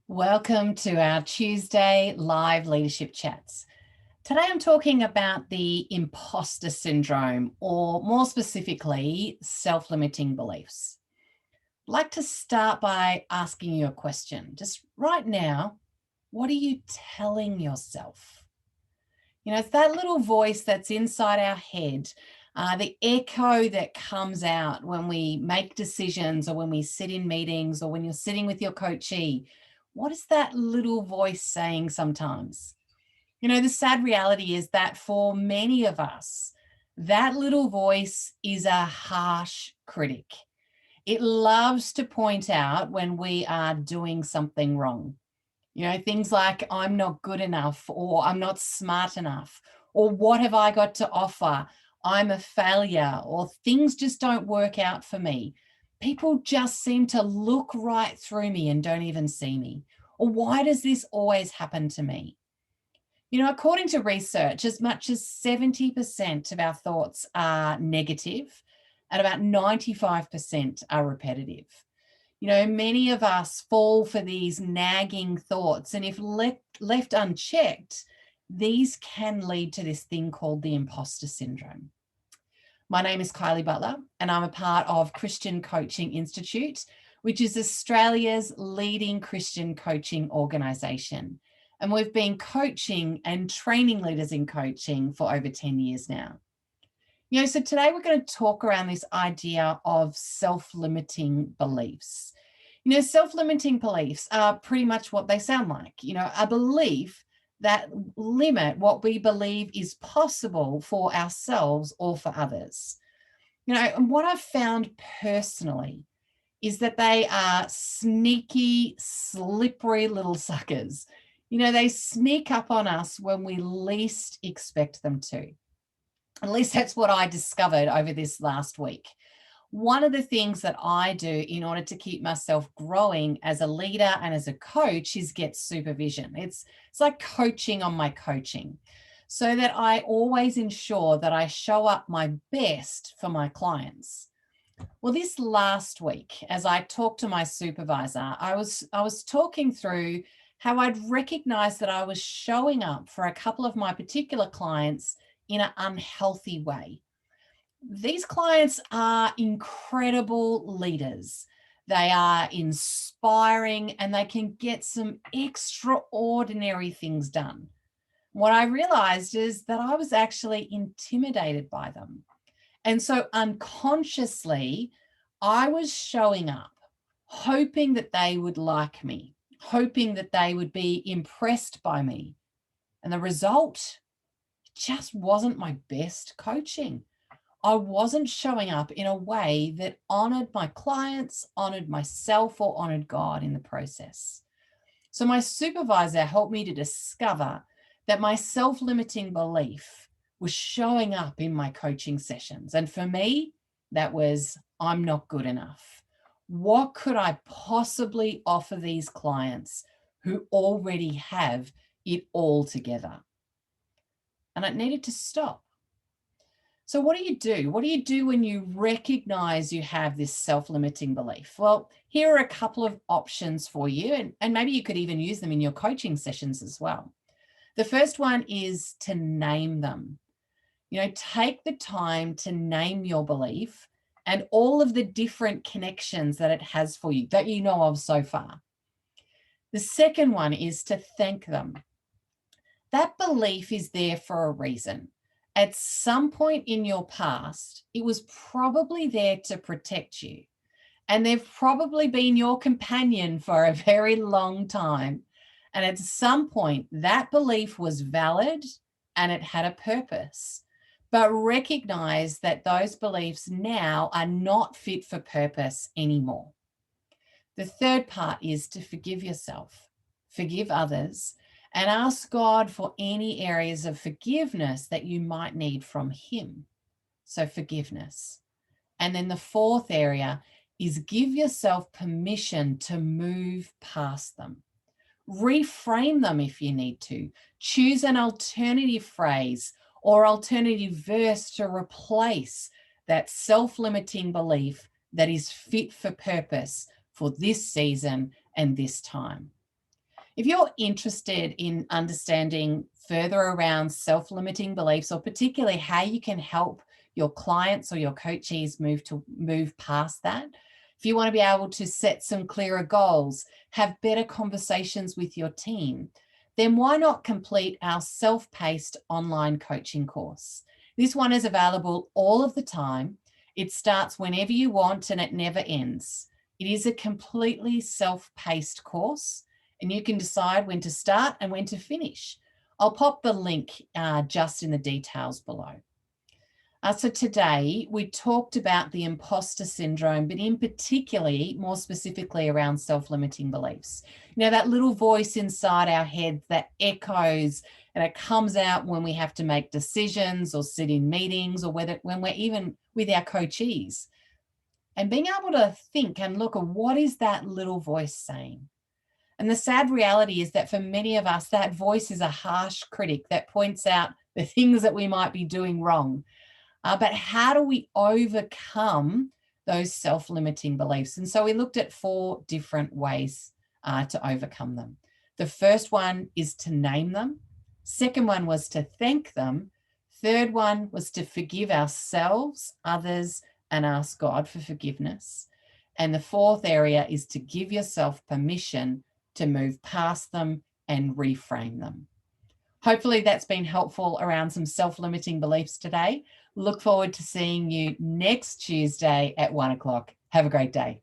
Welcome to our Tuesday live leadership chats. Today I'm talking about the imposter syndrome, or more specifically, self-limiting beliefs. I'd like to start by asking you a question. Just right now, what are you telling yourself? It's that little voice that's inside our head, the echo that comes out when we make decisions or when we sit in meetings or when you're sitting with your coachee. What is that little voice saying sometimes? The sad reality is that for many of us, that little voice is a harsh critic. It loves to point out when we are doing something wrong. Things like I'm not good enough, or I'm not smart enough, or what have I got to offer? I'm a failure, or things just don't work out for me. People just seem to look right through me and don't even see me. Or why does this always happen to me? According to research, as much as 70% of our thoughts are negative and about 95% are repetitive. Many of us fall for these nagging thoughts, and if left unchecked, these can lead to this thing called the imposter syndrome. My name is Kylie Butler, and I'm a part of Christian Coaching Institute, which is Australia's leading Christian coaching organisation. And we've been coaching and training leaders in coaching for over 10 years now. So today we're going to talk around this idea of self-limiting beliefs. Self-limiting beliefs are pretty much what they sound like, a belief that limit what we believe is possible for ourselves or for others. And what I've found personally is that they are sneaky, slippery little suckers. They sneak up on us when we least expect them to. At least that's what I discovered over this last week. One of the things that I do in order to keep myself growing as a leader and as a coach is get supervision. It's like coaching on my coaching, so that I always ensure that I show up my best for my clients. Well, this last week, as I talked to my supervisor, I was talking through how I'd recognized that I was showing up for a couple of my particular clients in an unhealthy way. These clients are incredible leaders. They are inspiring and they can get some extraordinary things done. What I realized is that I was actually intimidated by them. And so unconsciously, I was showing up, hoping that they would like me, hoping that they would be impressed by me. And the result just wasn't my best coaching. I wasn't showing up in a way that honored my clients, honored myself, or honored God in the process. So my supervisor helped me to discover that my self-limiting belief was showing up in my coaching sessions. And for me, that was, I'm not good enough. What could I possibly offer these clients who already have it all together? And it needed to stop. So what do you do? What do you do when you recognize you have this self-limiting belief? Well, here are a couple of options for you, and maybe you could even use them in your coaching sessions as well. The first one is to name them. Take the time to name your belief and all of the different connections that it has for you that you know of so far. The second one is to thank them. That belief is there for a reason. At some point in your past, it was probably there to protect you. And they've probably been your companion for a very long time. And at some point, that belief was valid and it had a purpose. But recognize that those beliefs now are not fit for purpose anymore. The third part is to forgive yourself, forgive others, and ask God for any areas of forgiveness that you might need from Him. So forgiveness. And then the fourth area is give yourself permission to move past them. Reframe them if you need to. Choose an alternative phrase or alternative verse to replace that self-limiting belief that is fit for purpose for this season and this time. If you're interested in understanding further around self-limiting beliefs, or particularly how you can help your clients or your coachees move past that, if you want to be able to set some clearer goals, have better conversations with your team, then why not complete our self-paced online coaching course? This one is available all of the time. It starts whenever you want and it never ends. It is a completely self-paced course, and you can decide when to start and when to finish. I'll pop the link just in the details below. So today we talked about the imposter syndrome, but in particularly, more specifically around self-limiting beliefs. You know, that little voice inside our head that echoes and it comes out when we have to make decisions or sit in meetings, or when we're even with our coachees. And being able to think and look at what is that little voice saying? And the sad reality is that for many of us, that voice is a harsh critic that points out the things that we might be doing wrong. But how do we overcome those self-limiting beliefs? And so we looked at 4 different ways to overcome them. The first one is to name them. Second one was to thank them. Third one was to forgive ourselves, others, and ask God for forgiveness. And the fourth area is to give yourself permission to move past them and reframe them. Hopefully that's been helpful around some self-limiting beliefs today. Look forward to seeing you next Tuesday at 1 o'clock. Have a great day.